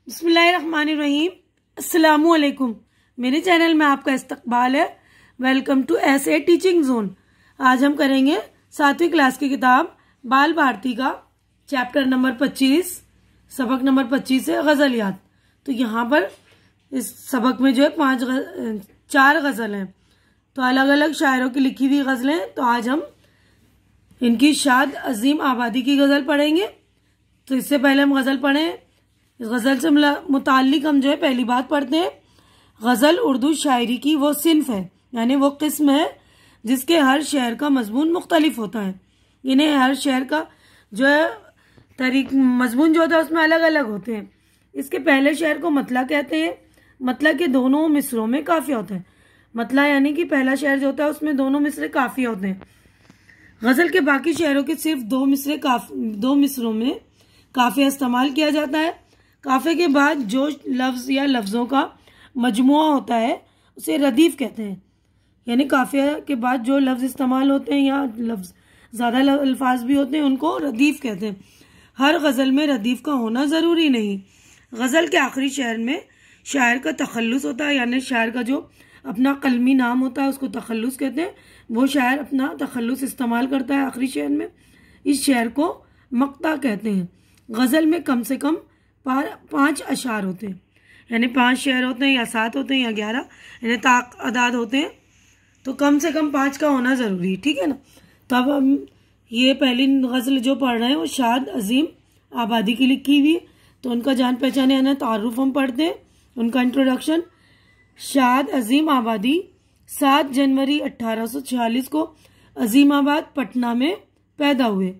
बिस्मिल्लाहिर्रहमानिर्रहीम। अस्सलामुअलैकुम। मेरे चैनल में आपका इस्तकबाल है। वेलकम टू ऐसे टीचिंग जोन। आज हम करेंगे 7वीं क्लास की किताब बाल भारती का चैप्टर नंबर 25, सबक नंबर 25 है गजल याद। तो यहाँ पर इस सबक में जो है 4 गजल हैं, तो अलग अलग शायरों की लिखी हुई गजलें। तो आज हम इनकी शाद अजीम आबादी की गजल पढ़ेंगे। तो इससे पहले हम गजल पढ़ें, इस गजल से मुताल्लिक हम जो है पहली बात पढ़ते हैं। गजल उर्दू शायरी की वो सिन्फ है, यानी वो किस्म है जिसके हर शेर का मजमून मुख्तलिफ होता है। इन्हें हर शेर का जो है मजमून जो होता है उसमें अलग अलग होते हैं। इसके पहले शेर को मतला कहते हैं। मतला के दोनों मिसरों में काफिया होता है। मतला यानी कि पहला शेर जो होता है उसमें दोनों मिसरे काफिया होते हैं। गजल के बाकी शेरों के सिर्फ दो मिसरों में काफिया इस्तेमाल किया जाता है। काफे के बाद जो लफ्ज या लफ्जों का मजमुआ होता है उसे रदीफ कहते हैं। यानी काफिया के बाद जो लफ्ज इस्तेमाल होते हैं या लफ्ज ज्यादा अल्फाज भी होते हैं उनको रदीफ कहते हैं। हर गजल में रदीफ का होना जरूरी नहीं। गजल के आखिरी शेर में शायर का तखल्लुस होता है, यानी शायर का जो अपना कलमी नाम होता है उसको तखल्लुस कहते हैं। वो शायर अपना तखल्लुस इस्तेमाल करता है आखिरी शेर में। इस शेर को मक्ता कहते हैं। गजल में कम से कम 5 अशार होते हैं, यानी 5 शेर होते हैं या 7 होते हैं या 11, यानी तादाद होते हैं। तो कम से कम 5 का होना जरूरी है, ठीक है ना। तब हम ये पहली गजल जो पढ़ रहे हैं वो शाद अजीम आबादी की लिखी हुई है। तो उनका जान पहचाने यानी तारुफ हम पढ़ते हैं, उनका इंट्रोडक्शन। शाद अजीम आबादी 7 जनवरी 1846 को अजीमाबाद पटना में पैदा हुए।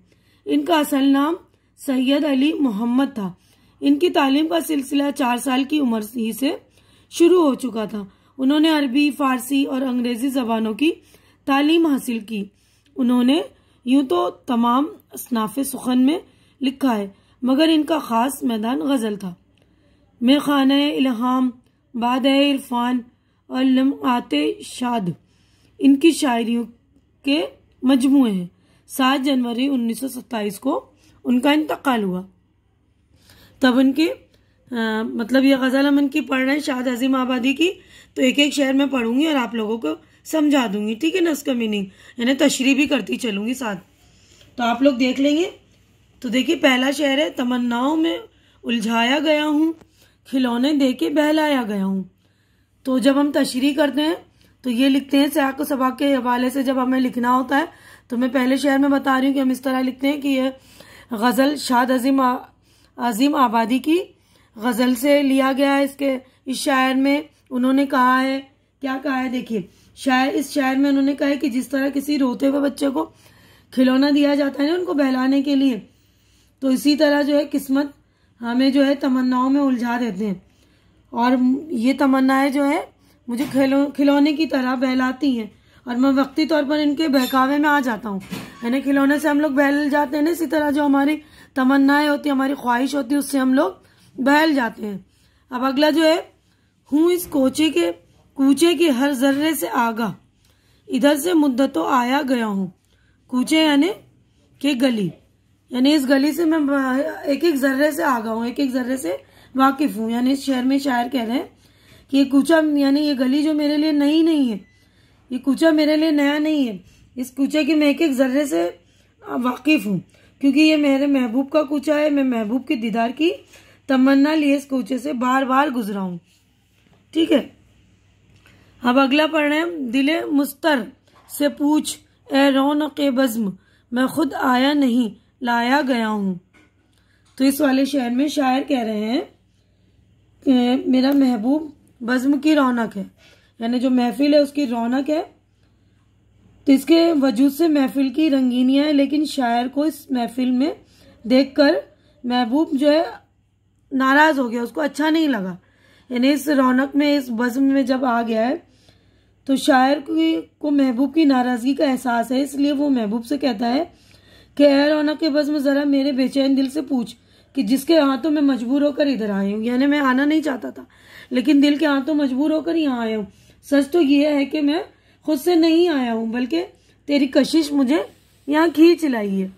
इनका असल नाम सैयद अली मोहम्मद था। इनकी तालीम का सिलसिला 4 साल की उम्र ही से शुरू हो चुका था। उन्होंने अरबी, फारसी और अंग्रेजी जबानों की तालीम हासिल की। उन्होंने यूं तो तमाम असनाफ़े सुखन में लिखा है, मगर इनका खास मैदान गजल था। में खाना इल्हाम, बाद इरफान और लम्हाते शाद इनकी शायरियों के मजमूए हैं। 7 जनवरी 1927 को उनका इंतकाल हुआ। तब उनकी मतलब ये गजल हम इनकी पढ़ रहे हैं शाद अजीम आबादी की। तो एक एक शेर में पढ़ूंगी और आप लोगों को समझा दूंगी, ठीक है ना, उसका मीनिंग, यानी तशरीह भी करती चलूंगी साथ। तो आप लोग देख लेंगे। तो देखिए पहला शेर है, तमन्नाओं में उलझाया गया हूँ, खिलौने दे के बहलाया गया हूँ। तो जब हम तशरीह करते हैं तो ये लिखते हैं सियाक सबक के हवाले से। जब हमें लिखना होता है तो मैं पहले शेर में बता रही हूँ कि हम इस तरह लिखते हैं कि यह गजल शाद अजीम आबादी की गजल से लिया गया है। इस शायर में उन्होंने कहा है, क्या कहा है देखिए, इस शायर में उन्होंने कहा है कि जिस तरह किसी रोते हुए बच्चे को खिलौना दिया जाता है ना उनको बहलाने के लिए, तो इसी तरह जो है किस्मत हमें जो है तमन्नाओं में उलझा देते हैं। और ये तमन्नाएं जो है मुझे खिलौने की तरह बहलाती हैं और मैं वक्ती तौर पर इनके बहकावे में आ जाता हूँ। यानी खिलौने से हम लोग बहल जाते हैं ना, इसी तरह जो हमारी तमन्नाएं होती है, हमारी ख्वाहिश होती है, उससे हम लोग बहल जाते हैं। अब अगला जो है, हूँ इस कूचे के हर जर्रे से आगा, इधर से मुद्दतों आया गया हूँ। कूचे यानी कि गली, यानी इस गली से मैं एक एक जर्रे से आगा हूँ, एक एक जर्रे से वाकिफ हूँ। यानी इस शहर में शायर कह रहे हैं कि ये कूचा यानी ये गली जो मेरे लिए नई नहीं है, ये कूचा मेरे लिए नया नहीं है। इस कूचे के मैं एक एक जर्रे से वाकिफ हूँ, क्योंकि ये मेरे महबूब का कूचा है। मैं महबूब के दीदार की तमन्ना लिए इस कूचे से बार बार गुजरा हूँ, ठीक है। अब अगला पढ़ रहे हैं, दिले मुस्तर से पूछ ए रौनक़े बज़्म, मैं खुद आया नहीं लाया गया हूँ। तो इस वाले शेर में शायर कह रहे हैं कि मेरा महबूब बज़्म की रौनक है, यानी जो महफिल है उसकी रौनक है। तो इसके वजूद से महफिल की रंगीनियां है, लेकिन शायर को इस महफिल में देखकर महबूब जो है नाराज हो गया, उसको अच्छा नहीं लगा। यानी इस रौनक में, इस बज़्म में जब आ गया है तो शायर को महबूब की नाराजगी का एहसास है। इसलिए वो महबूब से कहता है कि ए रौनक के बज़्म जरा मेरे बेचैन दिल से पूछ कि जिसके हाथों में मजबूर होकर इधर आया हूँ। यानी मैं आना नहीं चाहता था लेकिन दिल के हाथों मजबूर होकर यहाँ आया हूँ। सच तो ये है कि मैं खुद से नहीं आया हूँ, बल्कि तेरी कशिश मुझे यहाँ खींच लाई है।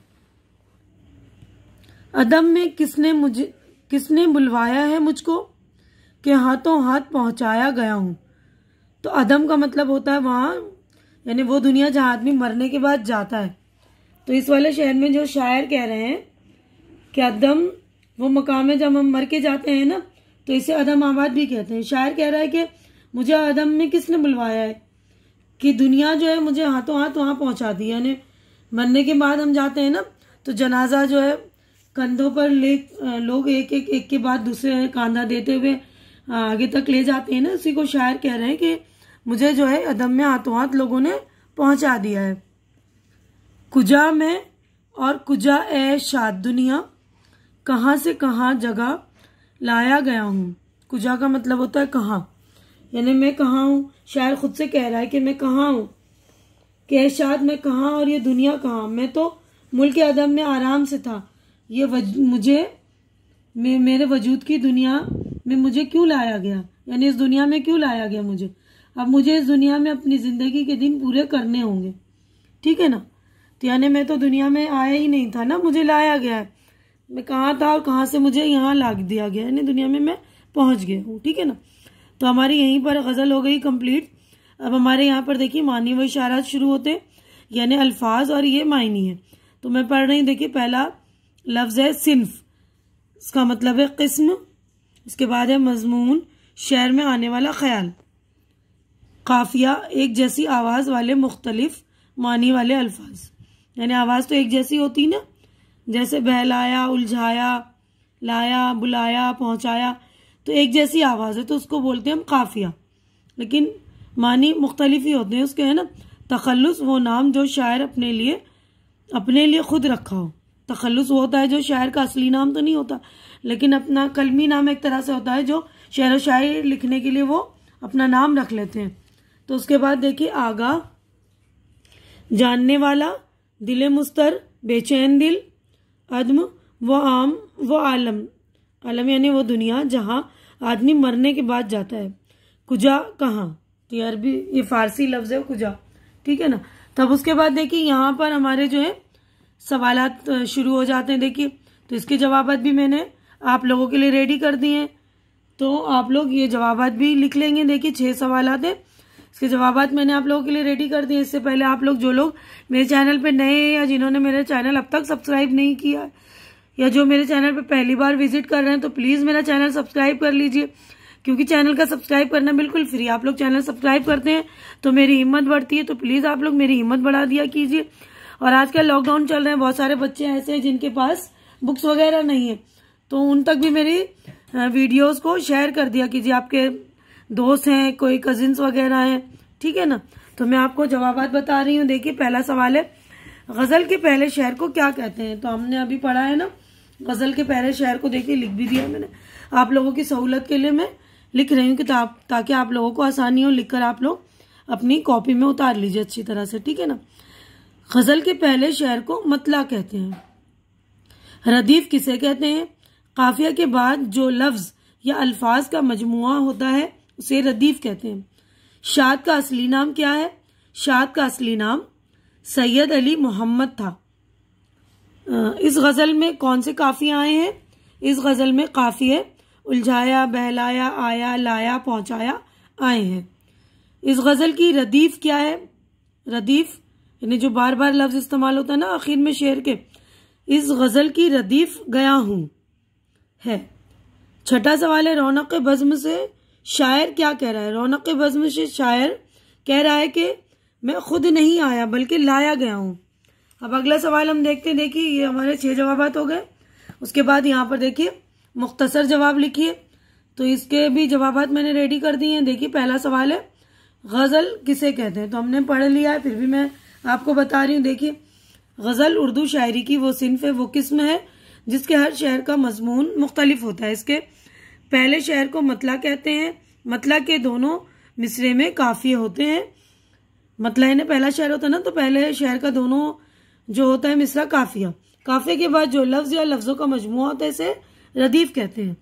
अदम में किसने किसने बुलवाया है मुझको कि हाथों हाथ पहुंचाया गया हूं। तो अदम का मतलब होता है वहां, यानी वो दुनिया जहां आदमी मरने के बाद जाता है। तो इस वाले शहर में जो शायर कह रहे हैं कि अदम वो मकाम है जब हम मर के जाते हैं ना, तो इसे अदम आबाद भी कहते हैं। शायर कह रहा है कि मुझे अदम में किसने बुलवाया है कि दुनिया जो है मुझे हाथों हाथ वहां पहुंचा दी। यानी मरने के बाद हम जाते हैं ना, तो जनाजा जो है कंधों पर ले लोग एक के बाद दूसरे कांधा देते हुए आगे तक ले जाते हैं ना, उसी को शायर कह रहे हैं कि मुझे जो है अदम में हाथों हाथ लोगों ने पहुंचा दिया है। कुजा में और कुजा ए शाद दुनिया, कहाँ से कहाँ जगह लाया गया हूँ। कुजा का मतलब होता है कहाँ, यानी मैं कहाँ हूँ। शायर खुद से कह रहा है कि मैं कहाँ हूँ, कि शाद मैं कहाँ और ये दुनिया कहाँ। मैं तो मुल्क अदम में आराम से था, ये मुझे मेरे वजूद की दुनिया में मुझे क्यों लाया गया, यानी इस दुनिया में क्यों लाया गया मुझे। अब मुझे इस दुनिया में अपनी जिंदगी के दिन पूरे करने होंगे, ठीक है ना। तो यानी मैं तो दुनिया में आया ही नहीं था ना, मुझे लाया गया है। मैं कहाँ था और कहाँ से मुझे यहाँ ला दिया गया, यानी दुनिया में मैं पहुंच गया हूँ, ठीक है ना। तो हमारी यहीं पर गजल हो गई कंप्लीट। अब हमारे यहाँ पर देखिए मानी व इशारात शुरू होते, यानी अल्फाज और ये मायनी है। तो मैं पढ़ रही हूँ, देखिए पहला लफ्ज है सिन्फ, इसका मतलब है किस्म। इसके बाद है मजमून, शेर में आने वाला ख्याल। काफिया, एक जैसी आवाज वाले मुख्तलिफ मानी वाले अल्फाज, यानी आवाज तो एक जैसी होती ना, जैसे बहलाया, उलझाया, लाया, बुलाया, पहुंचाया, तो एक जैसी आवाज है तो उसको बोलते हैं हम काफिया। लेकिन मानी मुख्तलिफ ही होते हैं उसके, है ना। तखल्लुस, वो नाम जो शायर अपने लिए खुद रखा हो। तखल्लुस वो होता है जो शायर का असली नाम तो नहीं होता, लेकिन अपना कलमी नाम एक तरह से होता है जो शेर व शायरी लिखने के लिए वो अपना नाम रख लेते हैं। तो उसके बाद देखिए आगा, जानने वाला, दिले मुस्तर, बेचैन दिल, अदम, वो आम, वो आलम। आलम यानी वो दुनिया जहां आदमी मरने के बाद जाता है। कुजा, कहाँ, तो ये अरबी, ये फारसी लफ्ज है कुजा, ठीक है ना। तब उसके बाद देखिए यहाँ पर हमारे जो है सवालात शुरू हो जाते हैं। देखिए तो इसके जवाबात भी मैंने आप लोगों के लिए रेडी कर दिए हैं, तो आप लोग ये जवाबात भी लिख लेंगे। देखिए 6 सवालात हैं, इसके जवाबात मैंने आप लोगों के लिए रेडी कर दिए। इससे पहले आप लोग जो लोग मेरे चैनल पे नए हैं या जिन्होंने मेरे चैनल अब तक सब्सक्राइब नहीं किया, या जो मेरे चैनल पे पहली बार विजिट कर रहे हैं, तो प्लीज मेरा चैनल सब्सक्राइब कर लीजिए, क्योंकि चैनल का सब्सक्राइब करना बिल्कुल फ्री। आप लोग चैनल सब्सक्राइब करते हैं तो मेरी हिम्मत बढ़ती है, तो प्लीज आप लोग मेरी हिम्मत बढ़ा दिया कीजिए। और आजकल लॉकडाउन चल रहे हैं, बहुत सारे बच्चे ऐसे हैं जिनके पास बुक्स वगैरह नहीं है, तो उन तक भी मेरी वीडियोस को शेयर कर दिया कीजिए। आपके दोस्त हैं, कोई कजिन्स वगैरह हैं, ठीक है ना। तो मैं आपको जवाबात बता रही हूँ। देखिए पहला सवाल है, गजल के पहले शेर को क्या कहते हैं। तो हमने अभी पढ़ा है ना गजल के पहले शेर को, देखिए लिख भी दिया मैंने। आप लोगों की सहूलत के लिए मैं लिख रही हूँ किताब, ताकि आप लोगों को आसानी हो, लिखकर आप लोग अपनी कॉपी में उतार लीजिए अच्छी तरह से, ठीक है ना। गजल के पहले शेर को मतला कहते हैं। रदीफ किसे कहते हैं। काफिया के बाद जो लफ्ज या अल्फाज का मजमुआ होता है उसे रदीफ कहते हैं। शाद का असली नाम क्या है। शाद का असली नाम सैयद अली मोहम्मद था। इस गजल में कौन से काफिया आए हैं। इस गजल में काफिये उलझाया, बहलाया, आया, लाया, पहुंचाया आए हैं। इस गजल की रदीफ क्या है। रदीफ यानी जो बार बार लफ्ज इस्तेमाल होता है ना आखिर में शेर के, इस गजल की रदीफ गया हूं है। छठा सवाल है, रौनक बज़्म से शायर क्या कह रहा है। रौनक बज़्म से शायर कह रहा है कि मैं खुद नहीं आया बल्कि लाया गया हूं। अब अगला सवाल हम देखते हैं। देखिए ये हमारे 6 जवाबात हो गए। उसके बाद यहाँ पर देखिए मुख्तसर जवाब लिखिए, तो इसके भी जवाबात मैंने रेडी कर दिए हैं। देखिए पहला सवाल है, गजल किसे कहते हैं। तो हमने पढ़ लिया है, फिर भी मैं आपको बता रही हूँ। देखिए गजल उर्दू शायरी की वो सिन्फ है, वो किस्म है जिसके हर शेर का मजमून मुख्तलिफ होता है। इसके पहले शेर को मतला कहते हैं। मतला के दोनों मिसरे में काफिये होते हैं। मतला यानी पहला शेर होता है ना, तो पहले शेर का दोनों जो होता है मिसरा काफिया। काफिये के बाद जो लफ्ज या लफ्जों का मजमुआ होता है इसे रदीफ कहते हैं।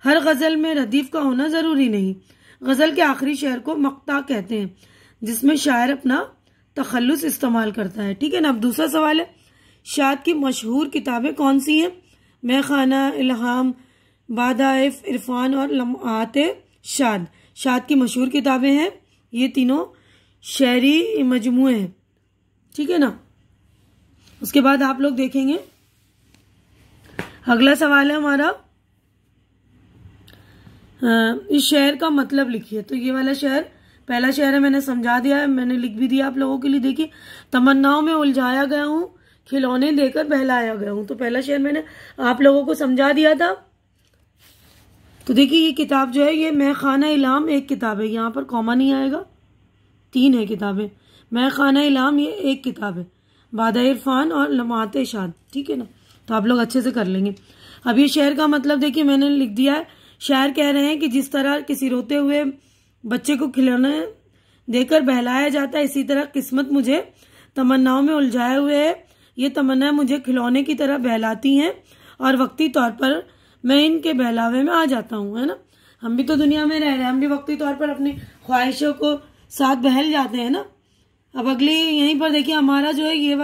हर गजल में रदीफ का होना जरूरी नहीं। गजल के आखिरी शेर को मक्ता कहते हैं, जिसमें शायर अपना तखल्लुस इस्तेमाल करता है, ठीक है ना। अब दूसरा सवाल है, शाद की मशहूर किताबें कौन सी हैं। मैं खाना, इल्हाम, बादाइफ इरफान और लम्हात शाद। शाद की मशहूर किताबें हैं, ये तीनों शायरी मजमुए हैं, ठीक है ना। उसके बाद आप लोग देखेंगे अगला सवाल है हमारा, इस शेर का मतलब लिखिए। तो ये वाला शेर, पहला शेर है, मैंने समझा दिया है, मैंने लिख भी दिया आप लोगों के लिए। देखिए, तमन्नाओं में उलझाया गया हूँ, खिलौने देकर बहलाया गया हूँ। तो पहला शेर मैंने आप लोगों को समझा दिया था। तो देखिए, ये किताब जो है, ये मैं खाना इलाम एक किताब है, यहाँ पर कॉमा नहीं आएगा, 3 है किताबें। मैं खाना इलाम ये एक किताब है, बादा इरफान और लम्हात शाद, ठीक है ना। तो आप लोग अच्छे से कर लेंगे। अब ये शेर का मतलब देखिए मैंने लिख दिया है। शायर कह रहे हैं कि जिस तरह किसी रोते हुए बच्चे को खिलौने देकर बहलाया जाता है, इसी तरह किस्मत मुझे तमन्नाओं में उलझाए हुए है। ये तमन्नाएं मुझे खिलौने की तरह बहलाती हैं और वक्ती तौर पर मैं इनके बहलावे में आ जाता हूँ, है ना। हम भी तो दुनिया में रह रहे हैं, हम भी वक्ती तौर पर अपनी ख्वाहिशों को साथ बहल जाते हैं ना। अब अगली यहीं पर देखिए हमारा जो है ये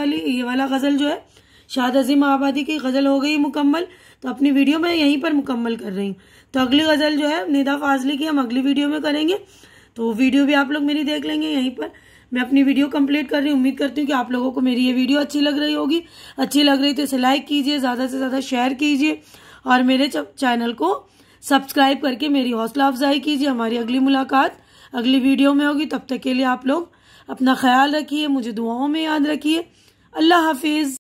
वाला गजल जो है शाद अजीम आबादी की गजल हो गई मुकम्मल। तो अपनी वीडियो में यहीं पर मुकम्मल कर रही हूँ। तो अगली गजल जो है निदा फाजली की हम अगली वीडियो में करेंगे, तो वीडियो भी आप लोग मेरी देख लेंगे। यहीं पर मैं अपनी वीडियो कंप्लीट कर रही हूँ। उम्मीद करती हूँ कि आप लोगों को मेरी ये वीडियो अच्छी लग रही होगी। अच्छी लग रही तो इसे लाइक कीजिए, ज्यादा से ज्यादा शेयर कीजिए और मेरे चैनल को सब्सक्राइब करके मेरी हौसला अफजाई कीजिए। हमारी अगली मुलाकात अगली वीडियो में होगी। तब तक के लिए आप लोग अपना ख्याल रखिए, मुझे दुआओं में याद रखिए। अल्लाह हाफिज।